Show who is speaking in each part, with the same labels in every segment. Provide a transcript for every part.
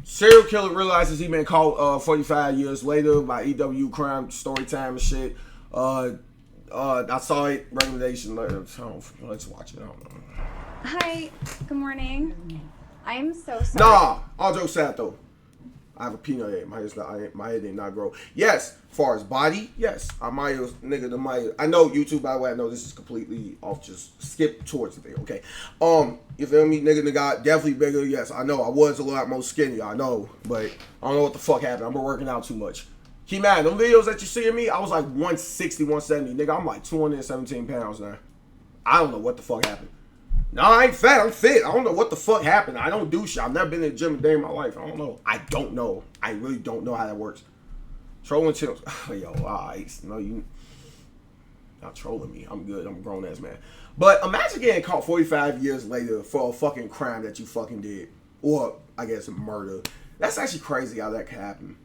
Speaker 1: Serial killer realizes he been caught 45 years later by EW crime story time and shit. I saw it. Recommendation. Let's watch it. I don't know.
Speaker 2: Hi. Good morning. I'm so sorry.
Speaker 1: Nah, all jokes aside though. I have a peanut head. My head did not grow. Yes, as far as body, yes. I might have, nigga, I know YouTube, by the way, I know this is completely off, just skip towards the thing, okay? You feel me? Nigga, the guy, definitely bigger, yes. I know, I was a lot more skinny, I know. But I don't know what the fuck happened. I've been working out too much. Keep mad, them videos that you see of me, I was like 160, 170. Nigga, I'm like 217 pounds now. I don't know what the fuck happened. No, I ain't fat. I'm fit. I don't know what the fuck happened. I don't do shit. I've never been in the gym a day in my life. I don't know. I don't know. I really don't know how that works. Trolling channels. Yo, alright. No, you not trolling me. I'm good. I'm a grown ass man. But imagine getting caught 45 years later for a fucking crime that you fucking did. Or, I guess, murder. That's actually crazy how that could happen.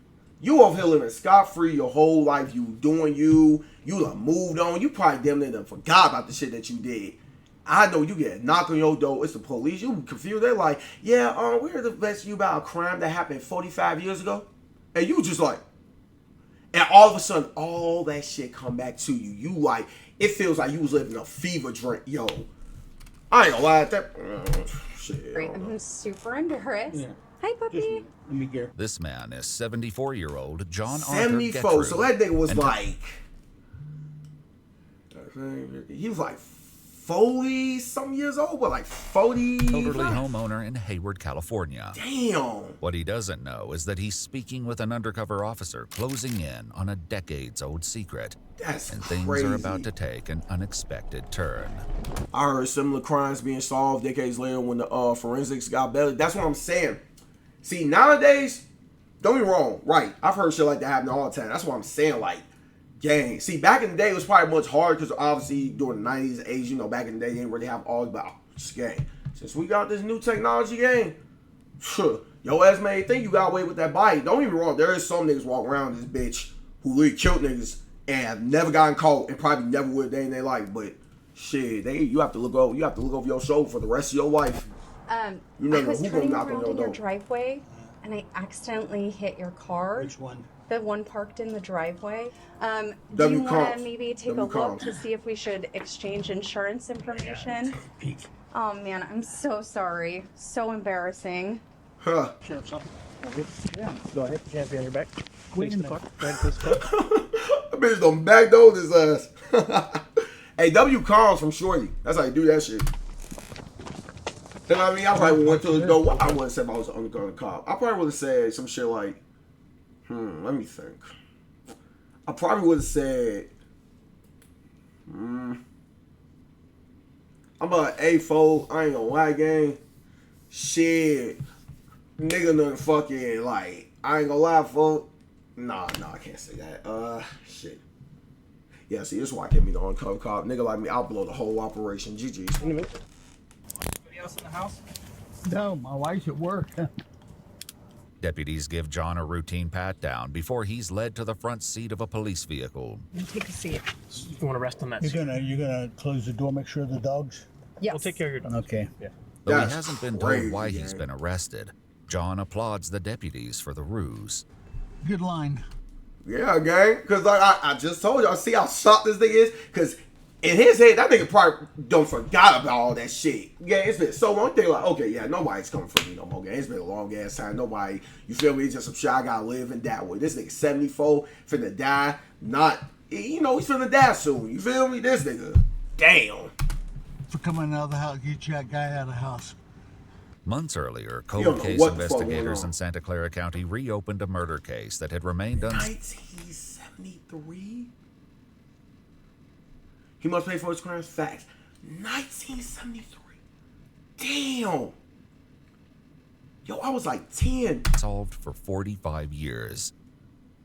Speaker 1: You over here living scot-free your whole life. You doing you. You done moved on. You probably damn near done forgot about the shit that you did. I know you get a knock on your door. It's the police. You confused. They're like, yeah, we heard the best you about a crime that happened 45 years ago. And you just like, and all of a sudden, all that shit come back to you. You like, it feels like you was living a fever dream. Yo, I ain't gonna lie at that. Shit.
Speaker 2: I'm super embarrassed.
Speaker 3: Yeah.
Speaker 2: Hi, puppy.
Speaker 3: Let me get.
Speaker 4: This man is 74-year-old John Arthur
Speaker 1: 74.
Speaker 4: Gettru.
Speaker 1: So that nigga was like, he was like 40 some years old, but like 40.
Speaker 4: Elderly homeowner in Hayward, California.
Speaker 1: Damn.
Speaker 4: What he doesn't know is that he's speaking with an undercover officer closing in on a decades-old secret.
Speaker 1: That's
Speaker 4: and
Speaker 1: crazy.
Speaker 4: Things are about to take an unexpected turn.
Speaker 1: I heard similar crimes being solved decades later when the forensics got better. That's what I'm saying. See, nowadays, don't get me wrong, right? I've heard shit like that happen all the time. That's what I'm saying, like, gang. See, back in the day, it was probably much harder because obviously during the 90s, 80s, you know, back in the day, they didn't really have all about this gang. Since we got this new technology, gang, your ass may think you got away with that body. Don't get me wrong, there is some niggas walking around this bitch who really killed niggas and have never gotten caught and probably never would a day in their life. But shit, you have to look over your shoulder for the rest of your life. You
Speaker 2: I
Speaker 1: never know
Speaker 2: was
Speaker 1: who gonna
Speaker 2: turning
Speaker 1: knock on
Speaker 2: around
Speaker 1: your
Speaker 2: in your
Speaker 1: door.
Speaker 2: driveway, and I accidentally hit your car.
Speaker 3: Which one?
Speaker 2: The one parked in the driveway. Do
Speaker 1: W
Speaker 2: you want to
Speaker 1: comps.
Speaker 2: maybe take
Speaker 1: W
Speaker 2: a look
Speaker 1: comps.
Speaker 2: to see if we should exchange insurance information?
Speaker 3: Peek.
Speaker 2: Oh man, I'm so sorry. So embarrassing.
Speaker 1: Huh.
Speaker 3: Sheriff's office. Yeah. Go ahead. You have it on your back. Wait in the car. Go ahead, please.
Speaker 1: That bitch done backdoored his ass. Hey, W comes from Shorty. That's how you do that shit. You know what I mean? I probably went to the door. Well, I wouldn't have said if I was an undercover cop. I probably would have said some shit like, let me think. I probably would have said, I'm about A4. I ain't gonna lie, gang. Shit. Nigga done fucking, like, I ain't gonna lie, folk. Nah, I can't say that. Shit. Yeah, see, this is why I can't be the undercover cop. Nigga like me, I'll blow the whole operation. GG's.
Speaker 3: Anybody else in the house? No, my wife's at work.
Speaker 4: Deputies give John a routine pat-down before he's led to the front seat of a police vehicle.
Speaker 2: Take a seat.
Speaker 5: You want to rest on that
Speaker 3: You're
Speaker 5: seat?
Speaker 3: gonna close the door, make sure the dogs.
Speaker 2: Yes.
Speaker 5: We'll take care of your dog.
Speaker 3: Okay.
Speaker 5: Yeah.
Speaker 4: Though
Speaker 1: That's
Speaker 4: he hasn't been
Speaker 1: crazy,
Speaker 4: told why
Speaker 1: gang.
Speaker 4: he's been arrested, John applauds the deputies for the ruse.
Speaker 3: Good line.
Speaker 1: Yeah, gang. Because like I just told y'all, see how shocked this thing is? Because in his head, that nigga probably don't forgot about all that shit. Yeah, it's been so long. They like, okay, yeah, nobody's coming for me no more, gang. It's been a long ass time. Nobody, you feel me? It's just some shit I gotta live and die with. This nigga 74, finna die. Not, you know, he's finna die soon. You feel me? This nigga, damn.
Speaker 3: For coming out of the house, get that guy out of the house.
Speaker 4: Months earlier,
Speaker 1: don't
Speaker 4: cold
Speaker 1: know
Speaker 4: case
Speaker 1: what the fuck
Speaker 4: investigators
Speaker 1: going on.
Speaker 4: in Santa Clara County reopened a murder case that had remained
Speaker 1: 1973? He must pay for his crimes. Facts. 1973. Damn. Yo, I was like 10.
Speaker 4: unsolved for 45 years.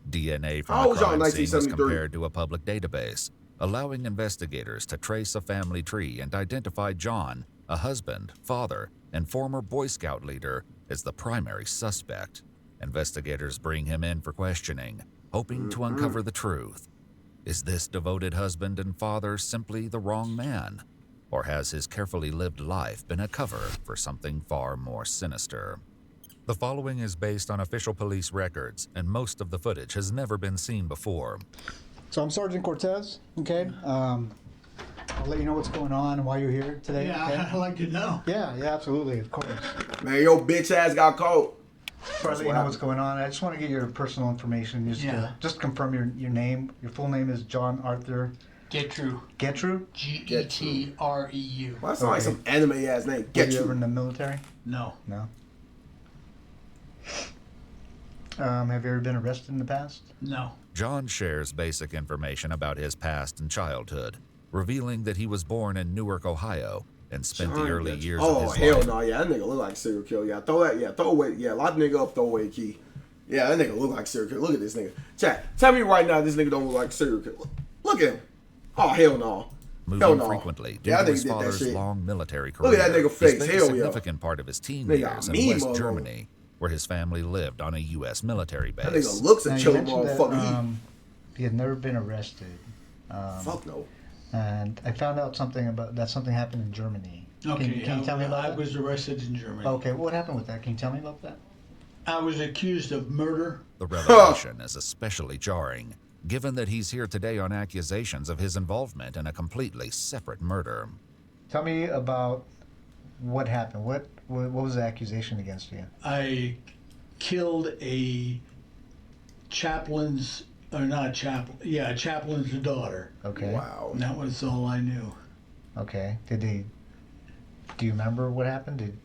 Speaker 4: DNA
Speaker 1: How
Speaker 4: from
Speaker 1: old
Speaker 4: the
Speaker 1: was y'all in
Speaker 4: crime scene was
Speaker 1: 1973?
Speaker 4: compared to a public database, allowing investigators to trace a family tree and identify John, a husband, father, and former Boy Scout leader, as the primary suspect. Investigators bring him in for questioning, hoping to uncover the truth. Is this devoted husband and father simply the wrong man? Or has his carefully lived life been a cover for something far more sinister? The following is based on official police records, and most of the footage has never been seen before.
Speaker 5: So I'm Sergeant Cortez, okay? I'll let you know what's going on and why you're here today.
Speaker 6: Yeah,
Speaker 5: okay?
Speaker 6: I'd like to know.
Speaker 5: Yeah, absolutely, of course.
Speaker 1: Man, your bitch ass got caught.
Speaker 5: Before I let you know what's going on, I just want to get your personal information. Just confirm your name. Your full name is John Arthur
Speaker 6: Getru.
Speaker 5: Getru?
Speaker 6: Getreu.
Speaker 1: Why sound like some anime ass name?
Speaker 5: Were you ever in the military?
Speaker 6: No.
Speaker 5: No. Have you ever been arrested in the past?
Speaker 6: No.
Speaker 4: John shares basic information about his past and childhood, revealing that he was born in Newark, Ohio, and spent the early years of his
Speaker 1: hell
Speaker 4: life.
Speaker 1: no, yeah, that nigga look like a serial killer. Yeah, throw away, yeah, lock the nigga up, throw away the key. Yeah, that nigga look like a serial killer. Look at this nigga. Chat, tell me right now this nigga don't look like a serial killer. Look at him. Oh, hell no.
Speaker 4: Moving
Speaker 1: no.
Speaker 4: frequently due
Speaker 1: Yeah,
Speaker 4: to
Speaker 1: that
Speaker 4: his
Speaker 1: nell did that
Speaker 4: father's
Speaker 1: shit.
Speaker 4: long military career.
Speaker 1: Look at that nigga
Speaker 4: He
Speaker 1: face.
Speaker 4: spent
Speaker 1: Hell
Speaker 4: a
Speaker 1: yeah.
Speaker 4: significant part of his teen
Speaker 1: Nigga,
Speaker 4: years
Speaker 1: a
Speaker 4: in
Speaker 1: meme
Speaker 4: West
Speaker 1: motherfucker.
Speaker 4: Germany, where his family lived on a U.S. military base.
Speaker 1: That nigga looks
Speaker 5: Now,
Speaker 1: a
Speaker 5: you
Speaker 1: killer
Speaker 5: mentioned that,
Speaker 1: motherfucker.
Speaker 5: you had never been arrested.
Speaker 1: Fuck no.
Speaker 5: And I found out something happened in Germany.
Speaker 6: Okay,
Speaker 5: Can you tell me about
Speaker 6: I
Speaker 5: that?
Speaker 6: was arrested in Germany.
Speaker 5: Okay, what happened with that? Can you tell me about that?
Speaker 6: I was accused of murder.
Speaker 4: The revelation is especially jarring, given that he's here today on accusations of his involvement in a completely separate murder.
Speaker 5: Tell me about what happened. What was the accusation against you?
Speaker 6: I killed a chaplain's, or not a chaplain, yeah, a chaplain's daughter.
Speaker 5: Okay.
Speaker 1: Wow.
Speaker 6: And that was all I knew.
Speaker 5: Okay. Do you remember what happened?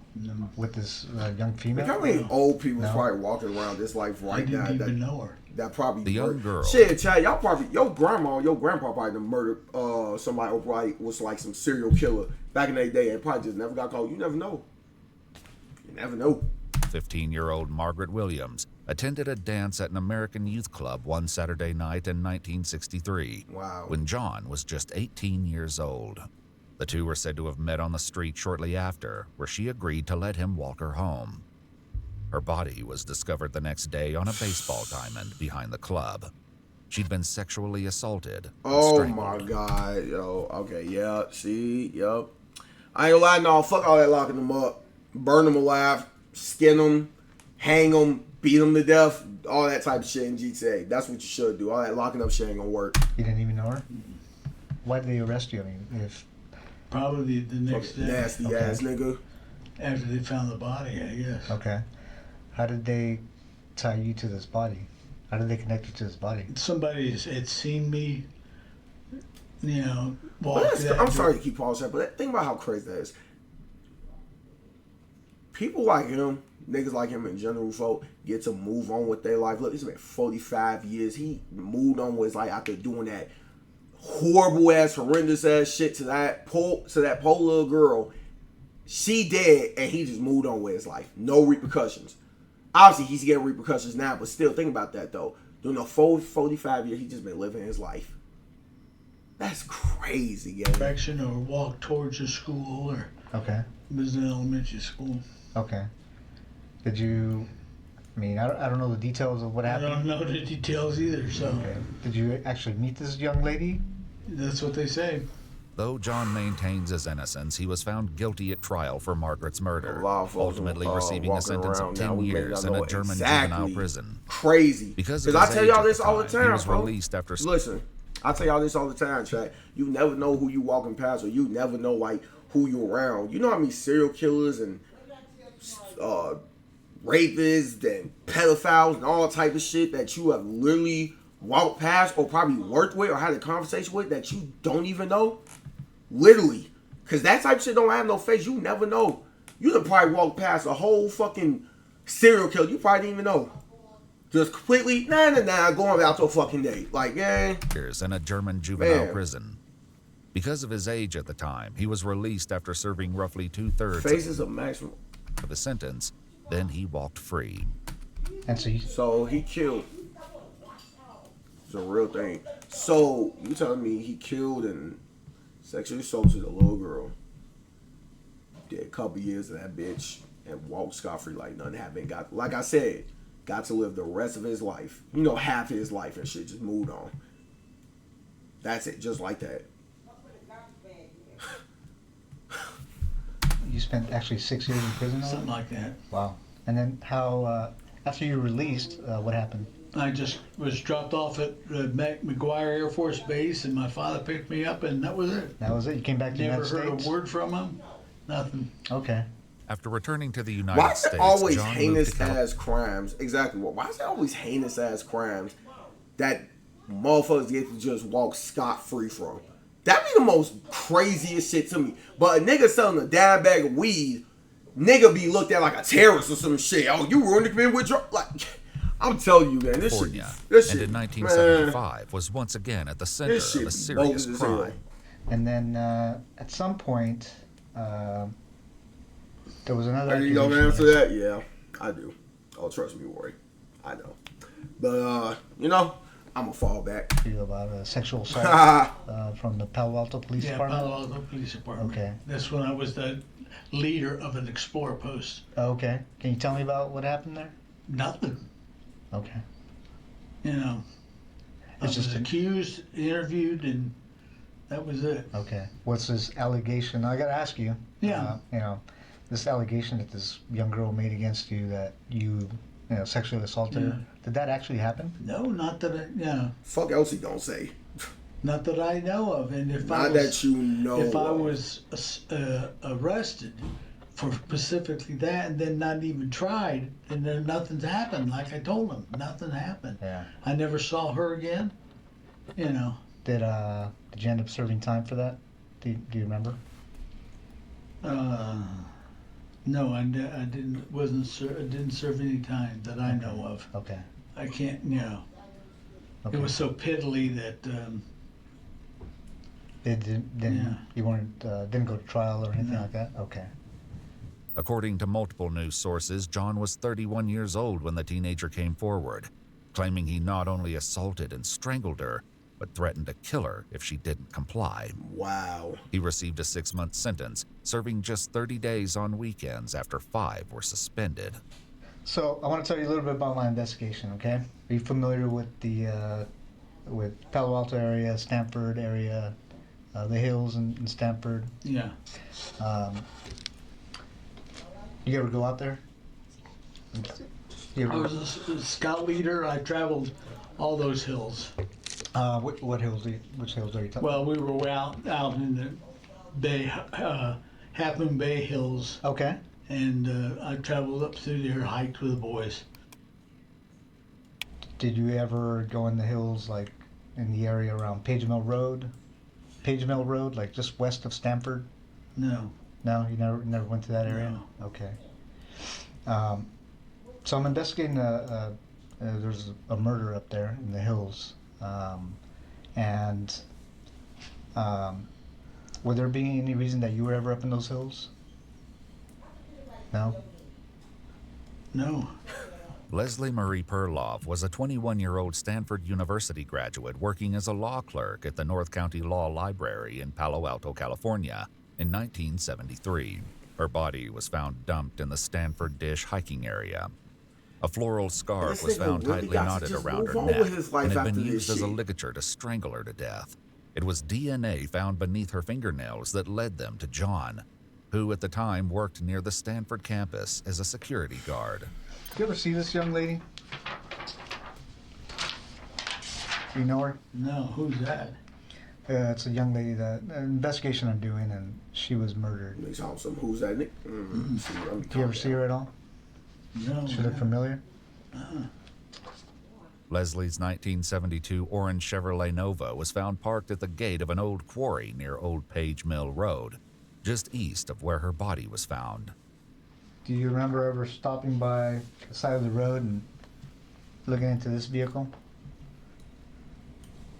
Speaker 5: With this young female?
Speaker 1: Like, how many old people
Speaker 5: No.
Speaker 1: probably walking around this life
Speaker 6: I
Speaker 1: right now?
Speaker 6: didn't even know her.
Speaker 1: That probably
Speaker 4: The young
Speaker 1: murdered-
Speaker 4: girl.
Speaker 1: Shit, Chad, y'all probably your grandma, your grandpa probably done murdered somebody who probably was like some serial killer back in their day and probably just never got caught. You never know. You never know.
Speaker 4: 15-year-old Margaret Williams attended a dance at an American youth club one Saturday night in 1963,
Speaker 1: Wow.
Speaker 4: when John was just 18 years old. The two were said to have met on the street shortly after, where she agreed to let him walk her home. Her body was discovered the next day on a baseball diamond behind the club. She'd been sexually assaulted and
Speaker 1: Oh
Speaker 4: strangled.
Speaker 1: my god, yo. Okay, yeah, see, yep. I ain't gonna lie, no, fuck all that locking them up. Burn them alive, skin them, hang them, beat them to death, all that type of shit in GTA. That's what you should do. All that locking up shit ain't gonna work.
Speaker 5: You didn't even know her? Why did they arrest you? I mean, if
Speaker 6: Probably the next day
Speaker 1: Nasty
Speaker 5: Okay.
Speaker 1: ass nigga.
Speaker 6: after they found the body, I guess.
Speaker 5: okay, how did they tie you to this body? How did they connect you to this body?
Speaker 6: Somebody had seen me, you know,
Speaker 1: But
Speaker 6: walk
Speaker 1: that's-
Speaker 6: that
Speaker 1: I'm sorry to keep pausing, but think about how crazy that is. People like him, niggas like him in general, folk, get to move on with their life. Look, it's been 45 years. He moved on with his life after doing that horrible ass, horrendous ass shit to that poor little girl. She dead, and he just moved on with his life. No repercussions. Obviously, he's getting repercussions now, but still, think about that though. During the 45 years, he just been living his life. That's crazy, yeah.
Speaker 6: direction or walk towards the school, or
Speaker 5: Okay,
Speaker 6: it was in elementary school.
Speaker 5: okay. Did you? I mean, I don't know the details of what
Speaker 6: I
Speaker 5: happened.
Speaker 6: don't know the details either, so
Speaker 5: Okay. Did you actually meet this young lady?
Speaker 6: that's what they say.
Speaker 4: Though John maintains his innocence, he was found guilty at trial for Margaret's murder,
Speaker 1: A lot of folks,
Speaker 4: ultimately receiving a
Speaker 1: walking
Speaker 4: sentence of
Speaker 1: around now,
Speaker 4: 10
Speaker 1: we may
Speaker 4: years
Speaker 1: not
Speaker 4: in a
Speaker 1: know
Speaker 4: German
Speaker 1: exactly.
Speaker 4: juvenile prison.
Speaker 1: Crazy.
Speaker 4: Because
Speaker 1: Because
Speaker 4: of
Speaker 1: I
Speaker 4: his
Speaker 1: tell
Speaker 4: age
Speaker 1: y'all
Speaker 4: at
Speaker 1: this
Speaker 4: the
Speaker 1: all the
Speaker 4: time, he
Speaker 1: time,
Speaker 4: was
Speaker 1: bro.
Speaker 4: released after
Speaker 1: Listen, I tell y'all this all the time, chat. You never know who you walking past, or you never know like who you around. You know how many serial killers and rapists and pedophiles and all type of shit that you have literally walked past or probably worked with or had a conversation with that you don't even know? Literally. Because that type of shit don't have no face. You never know. You done probably walk past a whole fucking serial killer. You probably didn't even know. Just completely, going out to a fucking date. Like, yeah.
Speaker 4: years in a German juvenile
Speaker 1: Man.
Speaker 4: prison. Because of his age at the time, he was released after serving roughly 2/3
Speaker 1: Faces of maximum.
Speaker 4: of his sentence. Then he walked free.
Speaker 5: And so you,
Speaker 1: So he killed. It's a real thing. So you telling me he killed and sexually assaulted a little girl? Did a couple years of that bitch and walked scot-free like nothing happened. Got, like I said, got to live the rest of his life. You know, half his life and shit. Just moved on. That's it, just like that.
Speaker 5: you spent actually 6 years in prison? Over?
Speaker 6: Something like that.
Speaker 5: Wow. And then how, after you were released, what happened?
Speaker 6: I just was dropped off at McGuire Air Force Base, and my father picked me up, and that was it.
Speaker 5: That was it? You came back to the
Speaker 6: Never
Speaker 5: United
Speaker 6: heard
Speaker 5: States?
Speaker 6: a word from him. Nothing.
Speaker 5: Okay.
Speaker 4: After returning to the United
Speaker 1: Why is
Speaker 4: States,
Speaker 1: it always
Speaker 4: John moved to
Speaker 1: heinous
Speaker 4: California.
Speaker 1: ass crimes? Exactly. Why is it always heinous ass crimes that motherfuckers get to just walk scot free from? That be the most craziest shit to me. But a nigga selling a dime bag of weed, nigga be looked at like a terrorist or some shit. Oh, you ruined the community with drugs. Like, I'm telling you, man, this shit.
Speaker 4: California,
Speaker 1: This
Speaker 4: and
Speaker 1: shit,
Speaker 4: in
Speaker 1: man,
Speaker 4: 1975 was once again at the center
Speaker 1: this
Speaker 4: of
Speaker 1: shit
Speaker 4: a
Speaker 1: be
Speaker 4: serious
Speaker 1: bogus as hell.
Speaker 4: crime.
Speaker 5: And then at some point, there was another.
Speaker 1: You know the
Speaker 5: accusation
Speaker 1: answer to that? Yeah, I do. Oh, trust me, Rory. I know. But, you know, I'm going to fall back.
Speaker 5: About a sexual assault from the Palo Alto Police
Speaker 6: Yeah,
Speaker 5: Department?
Speaker 6: Palo Alto Police Department.
Speaker 5: Okay.
Speaker 6: That's when I was the leader of an Explorer post.
Speaker 5: Okay. Can you tell me about what happened there?
Speaker 6: Nothing.
Speaker 5: Okay.
Speaker 6: You know. I
Speaker 5: It's
Speaker 6: was
Speaker 5: just
Speaker 6: accused, interviewed, and that was it.
Speaker 5: Okay. What's this allegation? I got to ask you.
Speaker 6: Yeah.
Speaker 5: You know, this allegation that this young girl made against you that you sexually assaulted her. Did that actually happen?
Speaker 6: No, not that I,
Speaker 1: Fuck else he gonna say.
Speaker 6: not that I know of. And if
Speaker 1: Not
Speaker 6: I was,
Speaker 1: that you know
Speaker 6: if I
Speaker 1: of.
Speaker 6: was arrested for specifically that and then not even tried, and then nothing's happened. Like I told him, nothing happened.
Speaker 5: Yeah.
Speaker 6: I never saw her again. You know.
Speaker 5: Did you end up serving time for that? Do you remember?
Speaker 6: No, I didn't. I didn't serve any time that I know of.
Speaker 5: Okay.
Speaker 6: I can't.
Speaker 5: Okay.
Speaker 6: It was so piddly that.
Speaker 5: It didn't.
Speaker 6: Yeah.
Speaker 5: You weren't. Didn't go to trial or anything
Speaker 6: No.
Speaker 5: like that. Okay.
Speaker 4: According to multiple news sources, John was 31 years old when the teenager came forward, claiming he not only assaulted and strangled her, but threatened to kill her if she didn't comply.
Speaker 1: Wow.
Speaker 4: He received a 6-month sentence, serving just 30 days on weekends after 5 were suspended.
Speaker 5: So I want to tell you a little bit about my investigation. Okay. Are you familiar with the with Palo Alto area, Stanford area, the hills in Stanford?
Speaker 6: Yeah.
Speaker 5: You ever go out there? You
Speaker 6: I
Speaker 5: ever,
Speaker 6: was a scout leader. I traveled all those hills.
Speaker 5: what hills? Which hills are you talking?
Speaker 6: Well, we were out in the Bay, Half Moon Bay Hills,
Speaker 5: Okay.
Speaker 6: and I traveled up through there, hiked with the boys.
Speaker 5: Did you ever go in the hills, like in the area around Page Mill Road? Page Mill Road, like just west of Stanford?
Speaker 6: No.
Speaker 5: No, you never went to that area.
Speaker 6: No.
Speaker 5: Okay. So I'm investigating. There's a murder up there in the hills, and would there be any reason that you were ever up in those hills? No.
Speaker 6: No.
Speaker 4: Leslie Marie Perloff was a 21-year-old Stanford University graduate working as a law clerk at the North County Law Library in Palo Alto, California in 1973. Her body was found dumped in the Stanford Dish hiking area. A floral scarf
Speaker 1: This
Speaker 4: was
Speaker 1: nigga
Speaker 4: found
Speaker 1: really
Speaker 4: tightly
Speaker 1: got to
Speaker 4: knotted
Speaker 1: just
Speaker 4: around
Speaker 1: move
Speaker 4: her
Speaker 1: on
Speaker 4: neck
Speaker 1: with his life
Speaker 4: and had
Speaker 1: after
Speaker 4: been
Speaker 1: this
Speaker 4: used as a
Speaker 1: shit.
Speaker 4: ligature to strangle her to death. It was DNA found beneath her fingernails that led them to John, who at the time worked near the Stanford campus as a security guard.
Speaker 5: You ever see this young lady? You know her?
Speaker 6: No. Who's that?
Speaker 5: It's a young lady that an investigation I'm doing, and she was murdered.
Speaker 1: Makes out some who's that nigga?
Speaker 5: Do you ever see her at all?
Speaker 6: No.
Speaker 5: She look familiar?
Speaker 4: Leslie's 1972 orange Chevrolet Nova was found parked at the gate of an old quarry near Old Page Mill Road, just east of where her body was found.
Speaker 5: Do you remember ever stopping by the side of the road and looking into this vehicle?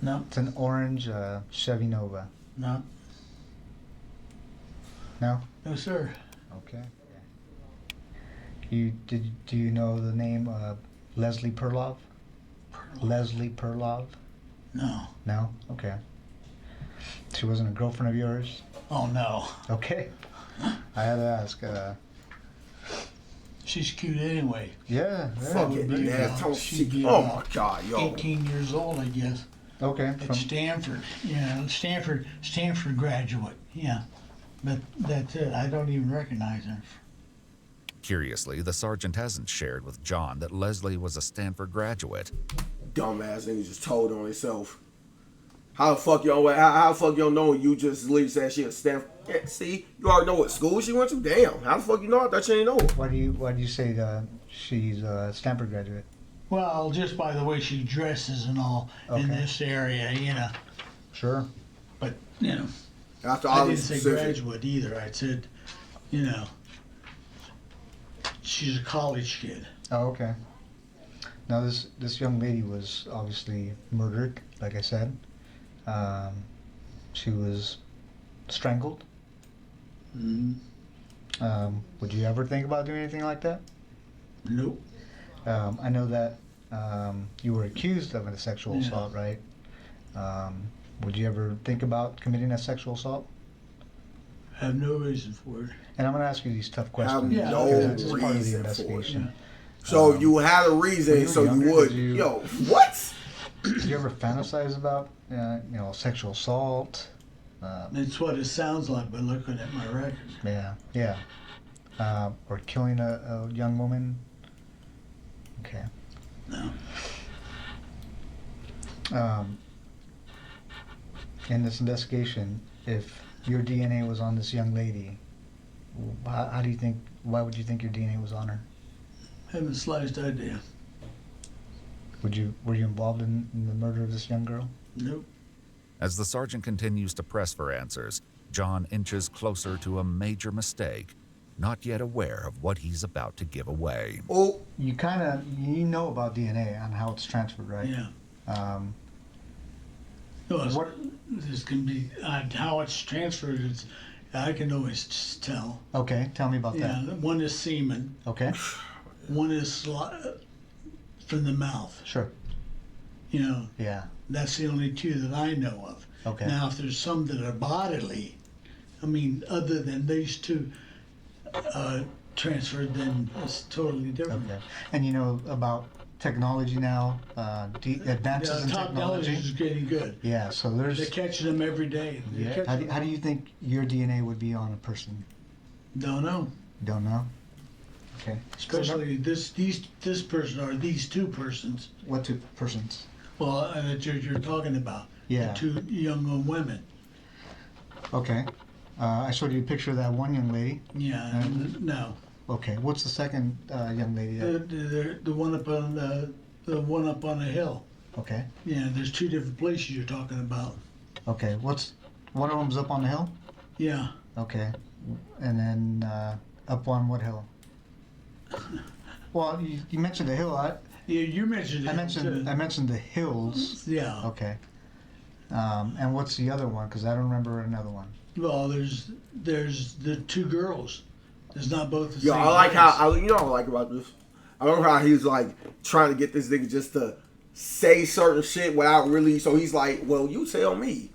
Speaker 6: No.
Speaker 5: It's an orange Chevy Nova.
Speaker 6: No.
Speaker 5: No?
Speaker 6: No, sir.
Speaker 5: Okay. Do you know the name Leslie Perlov? Leslie Perlov?
Speaker 6: No.
Speaker 5: No? Okay. She wasn't a girlfriend of yours?
Speaker 6: Oh no.
Speaker 5: Okay. I had to ask.
Speaker 6: She's cute anyway.
Speaker 5: Yeah.
Speaker 1: Fuck it,
Speaker 6: be,
Speaker 1: man.
Speaker 6: she'd be
Speaker 1: Oh
Speaker 6: about
Speaker 1: my god, yo.
Speaker 6: 18 years old, I guess.
Speaker 5: Okay.
Speaker 6: At Stanford. Yeah, Stanford graduate. Yeah. But that's it. I don't even recognize her.
Speaker 4: Curiously, the sergeant hasn't shared with John that Leslie was a Stanford graduate.
Speaker 1: Dumbass nigga just told on himself. How the fuck y'all? How the fuck y'all know you just literally said she a Stanford? Yeah, see, you already know what school she went to. Damn, how the fuck you know? I thought you didn't know.
Speaker 5: Why do you say she's a Stanford graduate?
Speaker 6: Well, just by the way she dresses and all in
Speaker 5: Okay.
Speaker 6: this area, you know.
Speaker 5: Sure.
Speaker 6: But, you know,
Speaker 1: After
Speaker 6: I
Speaker 1: all
Speaker 6: didn't
Speaker 1: this
Speaker 6: say
Speaker 1: specific.
Speaker 6: graduate either. I said, you know, she's a college kid.
Speaker 5: Oh, okay. Now this young lady was obviously murdered, like I said. She was strangled.
Speaker 6: Mm,
Speaker 5: Would you ever think about doing anything like that?
Speaker 6: nope.
Speaker 5: I know that you were accused of a sexual
Speaker 6: Yeah.
Speaker 5: assault, right? Would you ever think about committing a sexual assault?
Speaker 6: Have no reason for it.
Speaker 5: And I'm going to ask you these tough questions
Speaker 6: Yeah,
Speaker 1: no
Speaker 5: because it's part of the
Speaker 1: reason for it.
Speaker 5: investigation.
Speaker 1: So you had a
Speaker 5: when
Speaker 1: reason,
Speaker 5: you
Speaker 1: so
Speaker 5: were
Speaker 1: you
Speaker 5: younger,
Speaker 1: would.
Speaker 5: did you-
Speaker 1: Yo, what?
Speaker 5: Did you ever fantasize about, sexual assault?
Speaker 6: That's what it sounds like by looking at my record.
Speaker 5: Yeah. Or killing a young woman? Okay.
Speaker 6: No.
Speaker 5: In this investigation, if your DNA was on this young lady, why would you think your DNA was on her?
Speaker 6: Haven't the slightest idea.
Speaker 5: Were you involved in the murder of this young girl?
Speaker 6: Nope.
Speaker 4: As the sergeant continues to press for answers, John inches closer to a major mistake, not yet aware of what he's about to give away.
Speaker 1: Oh,
Speaker 5: You know about DNA and how it's transferred, right?
Speaker 6: Yeah.
Speaker 5: Um,
Speaker 6: No, it's,
Speaker 5: What-
Speaker 6: this can be how it's transferred. I can always just tell.
Speaker 5: okay, tell me about
Speaker 6: Yeah,
Speaker 5: that.
Speaker 6: one is semen,
Speaker 5: Okay,
Speaker 6: one is from the mouth.
Speaker 5: sure.
Speaker 6: You know,
Speaker 5: Yeah.
Speaker 6: that's the only two that I know of.
Speaker 5: Okay.
Speaker 6: Now, if there's some that are bodily, I mean, other than these two transferred, then it's totally different.
Speaker 5: Okay. And you know about technology now, advances in
Speaker 6: Technology
Speaker 5: technology.
Speaker 6: is getting good.
Speaker 5: Yeah. So
Speaker 6: They're
Speaker 5: there's.
Speaker 6: catching them every day. They're
Speaker 5: Yeah.
Speaker 6: catching
Speaker 5: How do you think your DNA would be on a person?
Speaker 6: Don't know.
Speaker 5: Don't know. Okay.
Speaker 6: Especially this person or these two persons.
Speaker 5: What two persons?
Speaker 6: Well, that you're talking about.
Speaker 5: Yeah.
Speaker 6: The two young women.
Speaker 5: Okay. I showed you a picture of that one young lady.
Speaker 6: Yeah. No.
Speaker 5: Okay. What's the second young lady?
Speaker 6: The one up on the one up on the hill.
Speaker 5: Okay.
Speaker 6: Yeah. There's two different places you're talking about.
Speaker 5: Okay. What's one of them's up on the hill?
Speaker 6: Yeah.
Speaker 5: Okay. And then up on what hill? Well, you mentioned the hill.
Speaker 6: You mentioned it.
Speaker 5: I mentioned the hills.
Speaker 6: Yeah.
Speaker 5: Okay. And what's the other one? Because I don't remember another one.
Speaker 6: Well, there's the two girls. There's not both the
Speaker 1: yo,
Speaker 6: same.
Speaker 1: I like
Speaker 6: place.
Speaker 1: how you know what I like about this. I love how he's like trying to get this nigga just to say certain shit without really. So he's like, "Well, you tell me,"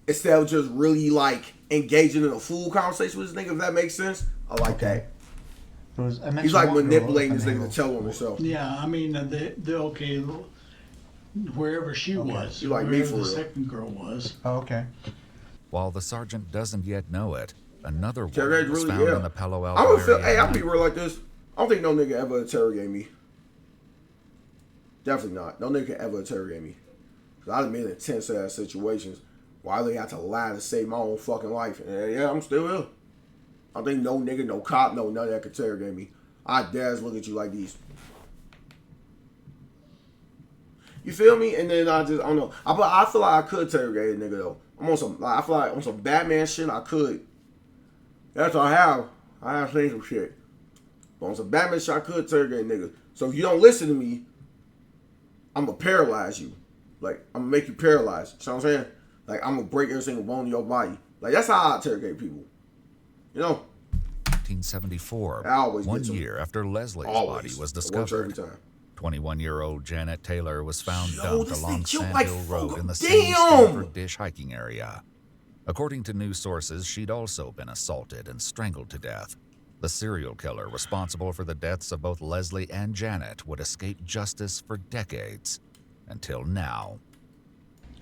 Speaker 1: instead of just really like engaging in a full conversation with this nigga. If that makes sense, I like that.
Speaker 5: I mentioned
Speaker 1: He's like
Speaker 5: one girl
Speaker 1: manipulating
Speaker 5: up
Speaker 1: this
Speaker 5: on
Speaker 1: nigga
Speaker 5: the
Speaker 1: to
Speaker 5: hill.
Speaker 1: tell on himself.
Speaker 6: Yeah, I mean, the okay, wherever she was,
Speaker 1: You like me
Speaker 6: wherever
Speaker 1: for
Speaker 6: the
Speaker 1: real.
Speaker 6: second girl was.
Speaker 5: Oh, okay.
Speaker 4: While the sergeant doesn't yet know it, another
Speaker 1: Interrogate
Speaker 4: woman was
Speaker 1: really,
Speaker 4: found
Speaker 1: yeah.
Speaker 4: in the Palo Alto
Speaker 1: I'm gonna feel.
Speaker 4: area.
Speaker 1: Hey, I'll
Speaker 4: at
Speaker 1: be
Speaker 4: night.
Speaker 1: real like this. I don't think no nigga ever interrogate me. Definitely not. No nigga can ever interrogate me. Cause I've been in tense ass situations where I really had to lie to save my own fucking life. And yeah, I'm still here. I don't think no nigga, no cop, no none of that can interrogate me. I dare look at you like these. You feel me? And then I don't know. I feel like I could interrogate a nigga though. I'm on some. Like, I feel like on some Batman shit. I could. That's what I have. I have seen some shit. But on some Batman shit, I could interrogate a nigga. So if you don't listen to me, I'm gonna paralyze you. Like I'm gonna make you paralyzed. You know what I'm saying? Like I'm gonna break every single bone in your body. Like that's how I interrogate people. You know?
Speaker 4: 1974,
Speaker 1: I always
Speaker 4: one
Speaker 1: get some-
Speaker 4: year after Leslie's
Speaker 1: Always.
Speaker 4: body was
Speaker 1: It works every
Speaker 4: discovered.
Speaker 1: time.
Speaker 4: 21-year-old Janet Taylor was found
Speaker 1: Yo,
Speaker 4: dumped
Speaker 1: this
Speaker 4: along
Speaker 1: thing killed
Speaker 4: Sand
Speaker 1: like
Speaker 4: Hill Road
Speaker 1: four-
Speaker 4: in the same
Speaker 1: Damn!
Speaker 4: Stanford Dish hiking area. According to news sources, she'd also been assaulted and strangled to death. The serial killer responsible for the deaths of both Leslie and Janet would escape justice for decades, until now.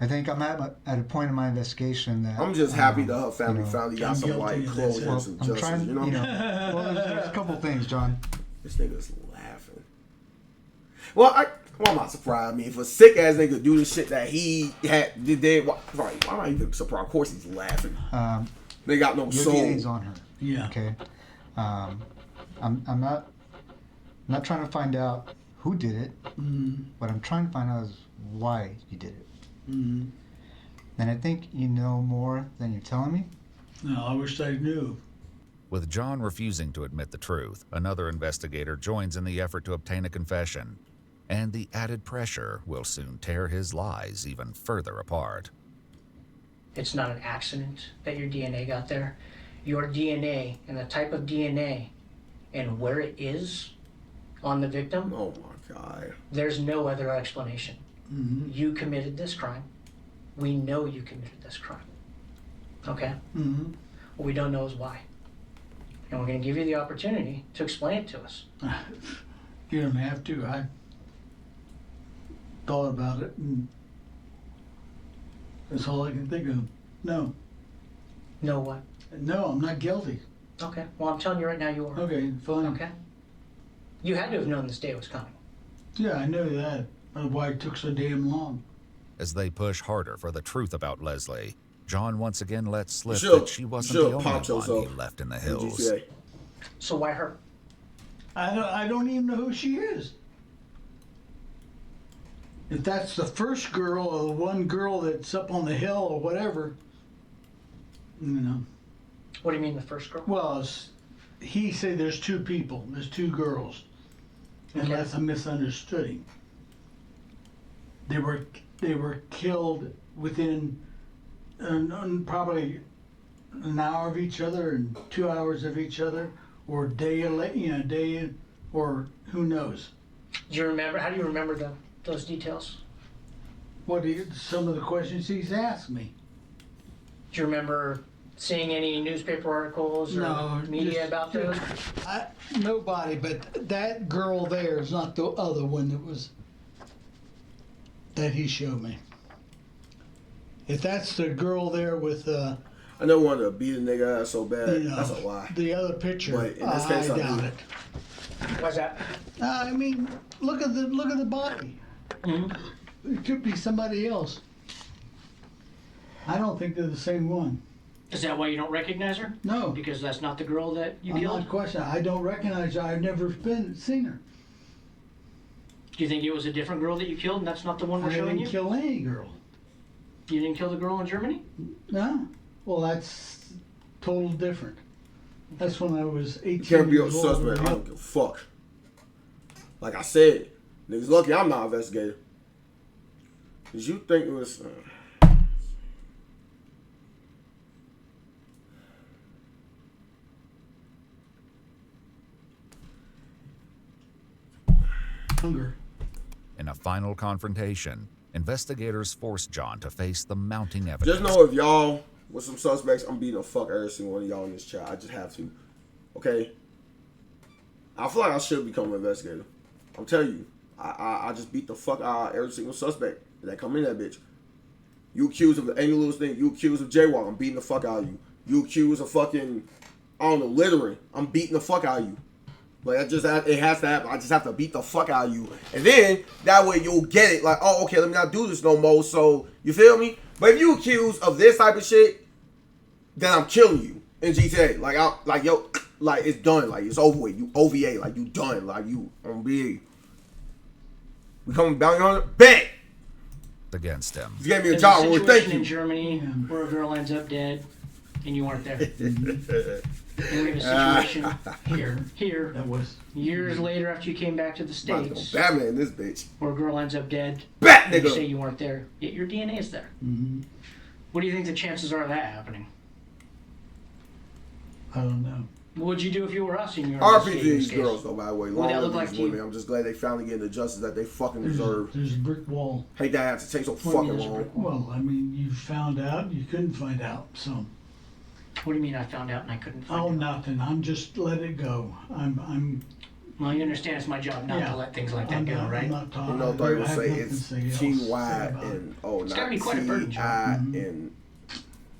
Speaker 5: I think I'm at a point in my investigation that
Speaker 1: I'm just happy that her family finally got
Speaker 6: I'm
Speaker 1: some
Speaker 6: guilty
Speaker 1: like
Speaker 6: of that,
Speaker 1: closure
Speaker 6: too.
Speaker 1: and some
Speaker 5: I'm
Speaker 1: justice.
Speaker 5: trying,
Speaker 1: You know,
Speaker 5: well, there's a couple things, John.
Speaker 1: this nigga's laughing. Well, I'm not surprised. I mean, if a sick ass nigga do the shit that he did, why am I even surprised? Of course he's laughing. They got no
Speaker 5: Your
Speaker 1: soul.
Speaker 5: DNA's on her.
Speaker 6: Yeah.
Speaker 5: Okay. I'm not trying to find out who did it. What I'm trying to find out is why you did it. And I think you know more than you're telling me.
Speaker 6: No, I wish I knew.
Speaker 4: With John refusing to admit the truth, another investigator joins in the effort to obtain a confession, and the added pressure will soon tear his lies even further apart.
Speaker 7: It's not an accident that your DNA got there. Your DNA and the type of DNA and where it is on the victim,
Speaker 1: Oh my god.
Speaker 7: there's no other explanation. You committed this crime. We know you committed this crime. Okay? What we don't know is why. And we're going to give you the opportunity to explain it to us.
Speaker 6: You don't have to. I thought about it, and that's all I can think of. No.
Speaker 7: Know what?
Speaker 6: No, I'm not guilty.
Speaker 7: Okay. Well, I'm telling you right now you are.
Speaker 6: Okay, fine.
Speaker 7: Okay? You had to have known this day was coming.
Speaker 6: Yeah, I know that. That's why it took so damn long.
Speaker 4: As they push harder for the truth about Leslie, John once again lets slip
Speaker 1: Sure,
Speaker 4: that she wasn't
Speaker 1: sure,
Speaker 4: the only
Speaker 1: pop
Speaker 4: one
Speaker 1: yourself.
Speaker 4: he left in the
Speaker 1: What'd
Speaker 4: hills.
Speaker 1: you say?
Speaker 7: So why her?
Speaker 6: I don't even know who she is. If that's the first girl or the one girl that's up on the hill or whatever, you know.
Speaker 7: What do you mean the first girl?
Speaker 6: Well, he said there's two people, there's two girls, unless I misunderstood him. They were killed within probably an hour of each other and 2 hours of each other, or day, or who knows.
Speaker 7: Do you remember? How do you remember those details?
Speaker 6: Some of the questions he's asked me.
Speaker 7: Do you remember seeing any newspaper articles or
Speaker 6: No,
Speaker 7: media
Speaker 6: just-
Speaker 7: about those?
Speaker 6: Nobody, but that girl there is not the other one that he showed me. If that's the girl there with
Speaker 1: I never wanted to beat a nigga ass so bad. That's a lie.
Speaker 6: the other picture,
Speaker 1: But in this case, I
Speaker 6: doubt
Speaker 1: do.
Speaker 6: it.
Speaker 7: Why's that?
Speaker 6: I mean, look at the body. It could be somebody else. I don't think they're the same one.
Speaker 7: Is that why you don't recognize her?
Speaker 6: No,
Speaker 7: Because that's not the girl that you
Speaker 6: I'm
Speaker 7: killed?
Speaker 6: not questioning. I don't recognize her. I've never seen her.
Speaker 7: Do you think it was a different girl that you killed and that's not the one we're
Speaker 6: I
Speaker 7: showing
Speaker 6: didn't
Speaker 7: you?
Speaker 6: kill any girl.
Speaker 7: You didn't kill the girl in Germany?
Speaker 6: No. Well, that's total different. That's when I was 18
Speaker 1: You can't be a
Speaker 6: years old.
Speaker 1: suspect. I don't give a fuck. Like I said, niggas lucky I'm not an investigator. Cause you think it was.
Speaker 6: Younger.
Speaker 4: In a final confrontation, investigators force John to face the mounting evidence.
Speaker 1: Just know if y'all with some suspects, I'm beating the fuck every single one of y'all in this chat. I just have to. Okay? I feel like I should become an investigator. I'm telling you. I just beat the fuck out of every single suspect that come in that bitch. You accused of any little thing. You accused of jaywalking. I'm beating the fuck out of you. You accused of fucking, I don't know, littering. I'm beating the fuck out of you. Like, it has to happen. I just have to beat the fuck out of you. And then, that way you'll get it. Like, oh, okay, let me not do this no more. So, you feel me? But if you accused of this type of shit, then I'm killing you in GTA. Like, it's done. Like, it's over with. You OVA. Like, you done. Like, you on big. We coming down on it? Bet!
Speaker 4: against him.
Speaker 1: You gave me a
Speaker 7: There's
Speaker 1: job.
Speaker 7: a
Speaker 1: Well,
Speaker 7: situation
Speaker 1: thank
Speaker 7: in
Speaker 1: you.
Speaker 7: Germany where a girl ends up dead and you weren't there. And we have a situation here,
Speaker 6: That was.
Speaker 7: years later after you came back to the
Speaker 1: About to go
Speaker 7: States,
Speaker 1: Batman this bitch.
Speaker 7: where a girl ends up dead.
Speaker 1: Bat
Speaker 7: And you say
Speaker 1: nigga.
Speaker 7: you weren't there, yet your DNA is there.
Speaker 6: Mm-hmm.
Speaker 7: What do you think the chances are of that happening?
Speaker 6: I don't know.
Speaker 7: What would you do if you were us and you were investigating this
Speaker 1: RPG's
Speaker 7: case?
Speaker 1: girls, though, by the way.
Speaker 7: What would
Speaker 1: Long
Speaker 7: that
Speaker 1: live
Speaker 7: look like
Speaker 1: these
Speaker 7: to you?
Speaker 1: women. I'm just glad they finally getting the justice that they fucking
Speaker 6: There's
Speaker 1: deserve.
Speaker 6: a brick wall.
Speaker 1: Hate that it has to take so
Speaker 7: What do you
Speaker 1: fucking
Speaker 7: mean there's a
Speaker 1: long.
Speaker 7: brick wall?
Speaker 6: Well, I mean, you found out, you couldn't find out, so.
Speaker 7: What do you mean I found out and I couldn't find
Speaker 6: Oh,
Speaker 7: out?
Speaker 6: nothing. I'm just let it go. I'm
Speaker 7: Well, you understand it's my job not to let things like that go, right?
Speaker 6: I'm not talking.
Speaker 1: You know, I thought you would say it's
Speaker 6: T-Y
Speaker 1: T-Y and, oh,
Speaker 7: It's
Speaker 1: not
Speaker 7: gotta be quite a burden,
Speaker 1: T-I
Speaker 7: John.
Speaker 1: and,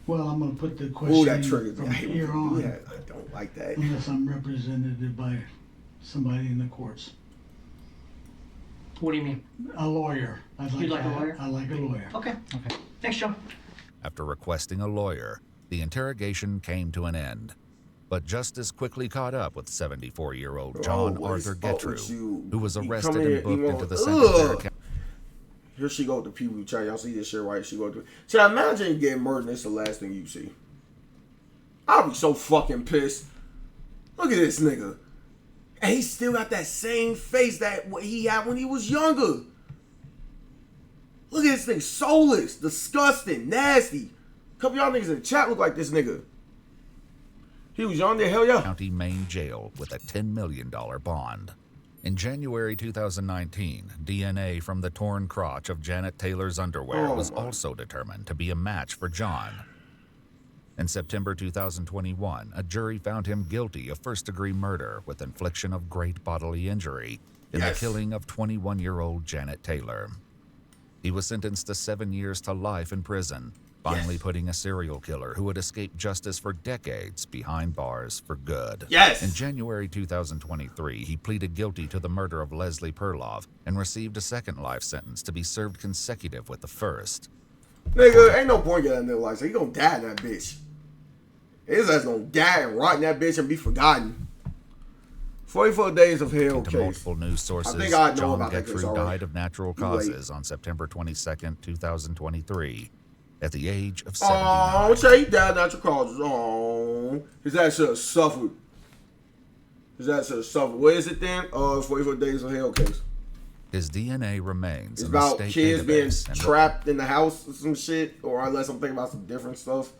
Speaker 6: Well, I'm gonna put the question
Speaker 1: ooh, that triggers me.
Speaker 6: from
Speaker 1: I hate when
Speaker 6: here
Speaker 1: people do
Speaker 6: on,
Speaker 1: that. I don't like that.
Speaker 6: unless I'm represented by somebody in the courts.
Speaker 7: What do you mean?
Speaker 6: A lawyer.
Speaker 7: You'd like a lawyer?
Speaker 6: I like a lawyer.
Speaker 7: Okay. Thanks, John.
Speaker 4: After requesting a lawyer, the interrogation came to an end. But justice quickly caught up with 74-year-old John Arthur Gettru, who was arrested and booked into the Central County.
Speaker 1: Here she go with the people chat. Y'all see this shit, right? She go through. See, imagine getting murdered and it's the last thing you see. I'll be so fucking pissed. Look at this nigga. And he still got that same face that he had when he was younger. Look at this thing. Soulless, disgusting, nasty. A couple y'all niggas in the chat look like this nigga. He was young there, hell yeah.
Speaker 4: County Main Jail with a $10 million bond. In January 2019, DNA from the torn crotch of Janet Taylor's underwear was also determined to be a match for John. In September 2021, a jury found him guilty of first-degree murder with infliction of great bodily injury in the killing of 21-year-old Janet Taylor. He was sentenced to 7 years to life in prison, finally putting a serial killer who had escaped justice for decades behind bars for good. In January 2023, he pleaded guilty to the murder of Leslie Perloff and received a second life sentence to be served consecutive with the first.
Speaker 1: Nigga, ain't no point getting that nigga life. He gonna die in that bitch. His ass gonna die and rot in that bitch and be forgotten. 44 days of hell
Speaker 4: To
Speaker 1: case.
Speaker 4: multiple news sources,
Speaker 1: I think I know
Speaker 4: John
Speaker 1: about that case
Speaker 4: Gettru
Speaker 1: already.
Speaker 4: died of natural causes on September 22nd, 2023, at the age of 79.
Speaker 1: Oh, say he died of natural causes. Oh, his ass should have suffered. His ass should have suffered. What is it then? 44 days of hell case.
Speaker 4: His DNA remains
Speaker 1: It's
Speaker 4: in the
Speaker 1: about
Speaker 4: state
Speaker 1: kids being
Speaker 4: database and will
Speaker 1: trapped in the house or some shit, or unless I'm thinking about some different stuff.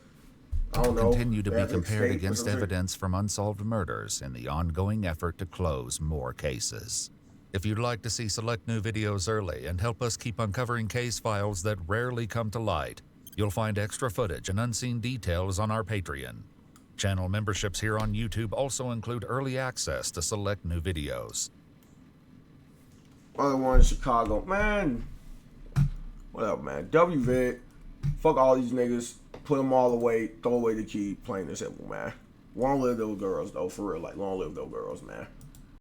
Speaker 1: I don't know.
Speaker 4: continue to
Speaker 1: They
Speaker 4: be
Speaker 1: have
Speaker 4: compared
Speaker 1: escaped or
Speaker 4: against
Speaker 1: some shit.
Speaker 4: evidence from unsolved murders in the ongoing effort to close more cases. If you'd like to see select new videos early and help us keep uncovering case files that rarely come to light, you'll find extra footage and unseen details on our Patreon. Channel memberships here on YouTube also include early access to select new videos.
Speaker 1: Other one in Chicago. Man. What up, man? WVid. Fuck all these niggas. Put them all away. Throw away the key. Plain and simple, man. Long live those girls, though. For real. Like, long live those girls, man.